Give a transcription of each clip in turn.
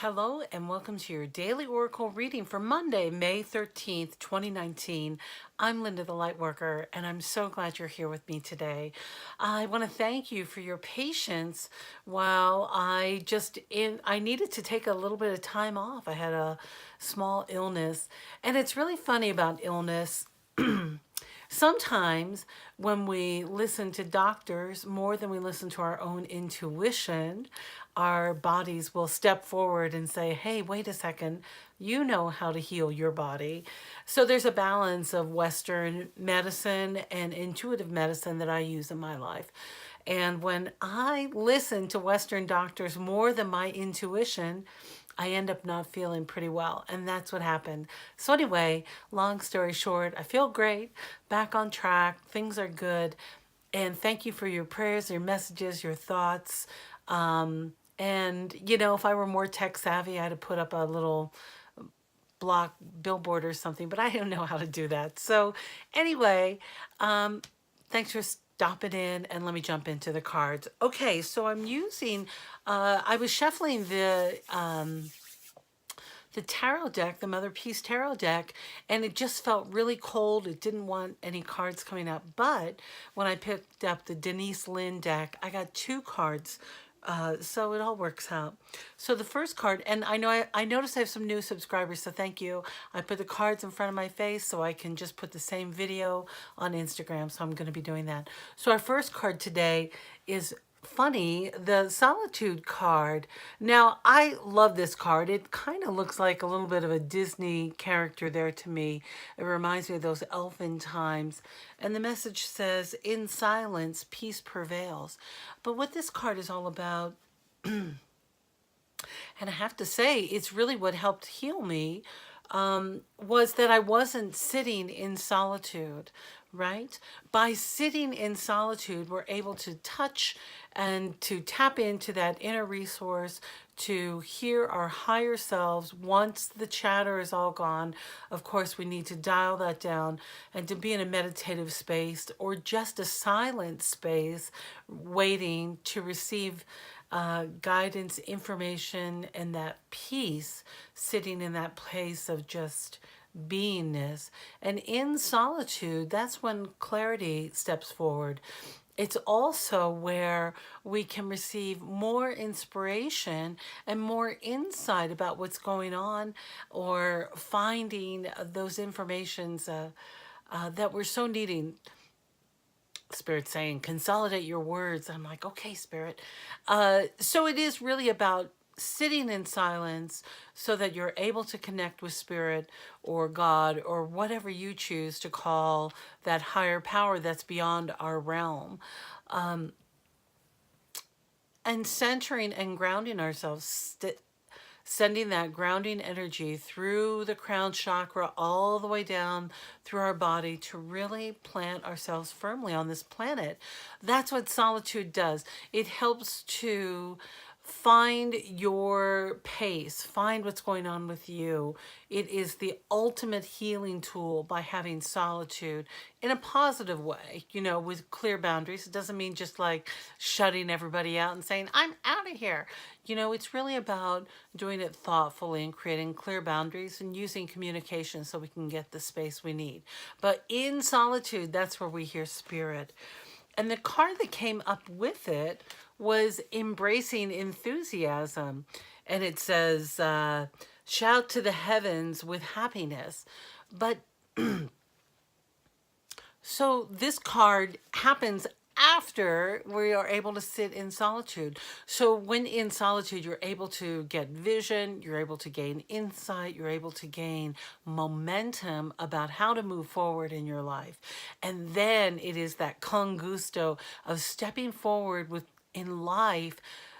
Hello and welcome to your daily oracle reading for Monday, May 13th, 2019. I'm Linda the Lightworker, and I'm so glad you're here with me today. I want to thank you for your patience while I needed to take a little bit of time off. I had a small illness, and it's really funny about illness. Sometimes when we listen to doctors more than we listen to our own intuition, our bodies will step forward and say, hey, wait a second, you know how to heal your body. So there's a balance of Western medicine and intuitive medicine that I use in my life. And when I listen to Western doctors more than my intuition, I end up not feeling pretty well. And that's what happened. So anyway, long story short, I feel great, back on track, things are good. And thank you for your prayers, your messages, your thoughts. And, if I were more tech savvy, I'd have put up a little block billboard or something, but I don't know how to do that. So anyway, thanks for stopping in, and let me jump into the cards. Okay, so I'm using, I was shuffling the tarot deck, the Motherpeace tarot deck, and it just felt really cold. It didn't want any cards coming up. But when I picked up the Denis Linn deck, I got two cards. So it all works out. So the first card, and I noticed I have some new subscribers, so thank you. I put the cards in front of my face so I can just put the same video on Instagram, so I'm going to be doing that. So our first card today is funny, the Solitude card. Now, I love this card. It kind of looks like a little bit of a Disney character there to me. It reminds me of those elfin times. And the message says, in silence, peace prevails. But what this card is all about, and I have to say, it's really what helped heal me, was that I wasn't sitting in solitude, right? By sitting in solitude, we're able to touch and to tap into that inner resource, to hear our higher selves. Once the chatter is all gone, of course, we need to dial that down and to be in a meditative space or just a silent space, waiting to receive guidance, information, and that peace, sitting in that place of just beingness. And in solitude, that's when clarity steps forward. It's also where we can receive more inspiration and more insight about what's going on, or finding those informations that we're so needing. Spirit saying, consolidate your words. I'm like, okay, Spirit. So it is really about sitting in silence so that you're able to connect with Spirit or God or whatever you choose to call that higher power that's beyond our realm. And centering and grounding ourselves, sending that grounding energy through the crown chakra all the way down through our body to really plant ourselves firmly on this planet. That's what solitude does. It helps to find your pace, find what's going on with you. It is the ultimate healing tool by having solitude in a positive way, with clear boundaries. It doesn't mean just like shutting everybody out and saying, I'm out of here. It's really about doing it thoughtfully and creating clear boundaries and using communication so we can get the space we need. But in solitude, that's where we hear Spirit. And the card that came up with it was embracing enthusiasm. And it says, shout to the heavens with happiness. But so this card happens after we are able to sit in solitude. So when in solitude, you're able to get vision, you're able to gain insight, you're able to gain momentum about how to move forward in your life. And then it is that con gusto of stepping forward in life.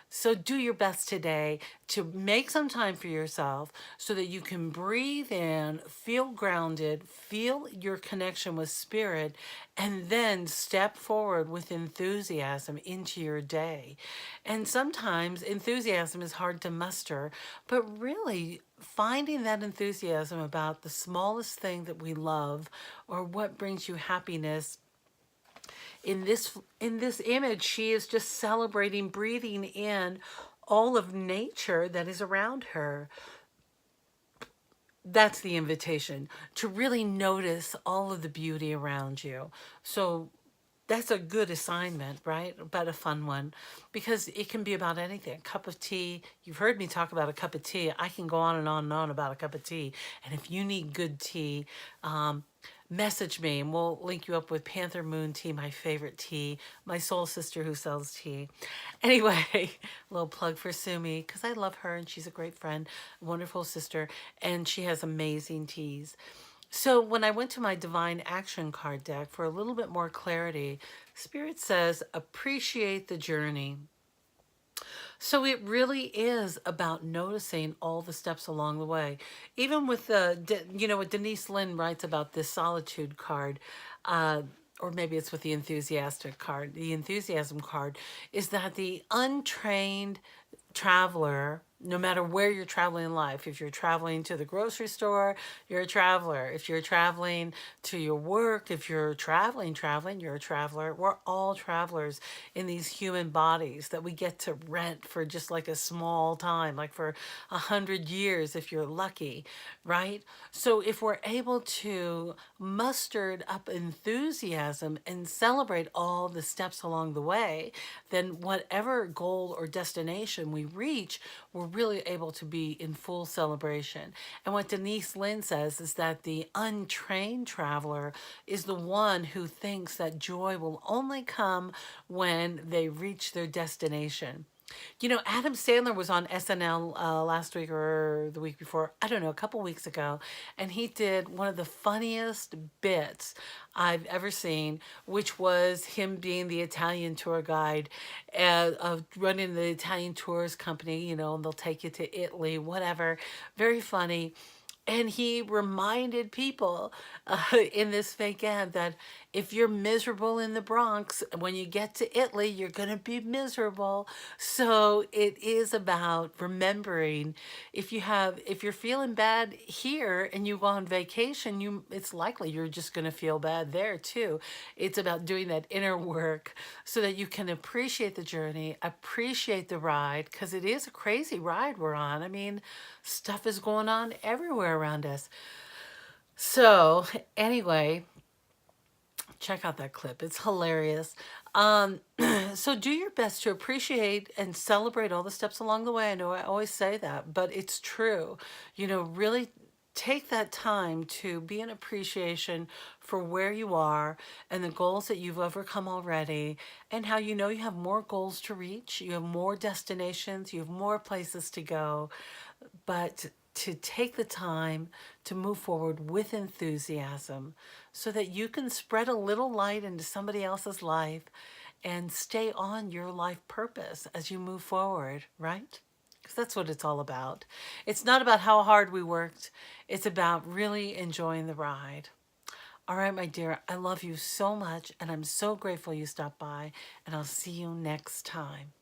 So do your best today to make some time for yourself so that you can breathe in, feel grounded, feel your connection with Spirit, and then step forward with enthusiasm into your day. And sometimes enthusiasm is hard to muster, but really finding that enthusiasm about the smallest thing that we love or what brings you happiness. In this image, she is just celebrating, breathing in all of nature that is around her. That's the invitation, to really notice all of the beauty around you. So that's a good assignment, right? But a fun one, because it can be about anything. A cup of tea. You've heard me talk about a cup of tea. I can go on and on about a cup of tea. And if you need good tea, message me and we'll link you up with Panther Moon Tea, my favorite tea, my soul sister who sells tea. Anyway, a little plug for Sumi, because I love her and she's a great friend, wonderful sister, and she has amazing teas. So when I went to my Divine Action card deck for a little bit more clarity, Spirit says, appreciate the journey. So it really is about noticing all the steps along the way. Even with what Denise Linn writes about this solitude card, or maybe it's with the enthusiastic card, the enthusiasm card, is that the untrained traveler, no matter where you're traveling in life, if you're traveling to the grocery store, you're a traveler. If you're traveling to your work, if you're traveling, you're a traveler. We're all travelers in these human bodies that we get to rent for just like a small time, like for 100 years if you're lucky, right? So if we're able to muster up enthusiasm and celebrate all the steps along the way, then whatever goal or destination we reach, we're really able to be in full celebration. And what Denise Linn says is that the untrained traveler is the one who thinks that joy will only come when they reach their destination. You know, Adam Sandler was on SNL last week or the week before, I don't know, a couple weeks ago, and he did one of the funniest bits I've ever seen, which was him being the Italian tour guide of running the Italian tours company, and they'll take you to Italy, whatever. Very funny. And he reminded people in this fake ad that if you're miserable in the Bronx, when you get to Italy, you're going to be miserable. So it is about remembering, if you're feeling bad here and you go on vacation, it's likely you're just going to feel bad there too. It's about doing that inner work so that you can appreciate the journey, appreciate the ride, because it is a crazy ride we're on. I mean, stuff is going on everywhere around us. So anyway, check out that clip. It's hilarious. Um, so do your best to appreciate and celebrate all the steps along the way. I know I always say that, but it's true. Really take that time to be in appreciation for where you are and the goals that you've overcome already, and how you have more goals to reach, you have more destinations, you have more places to go, but to take the time to move forward with enthusiasm so that you can spread a little light into somebody else's life and stay on your life purpose as you move forward, right? Because that's what it's all about. It's not about how hard we worked. It's about really enjoying the ride. All right, my dear, I love you so much, and I'm so grateful you stopped by, and I'll see you next time.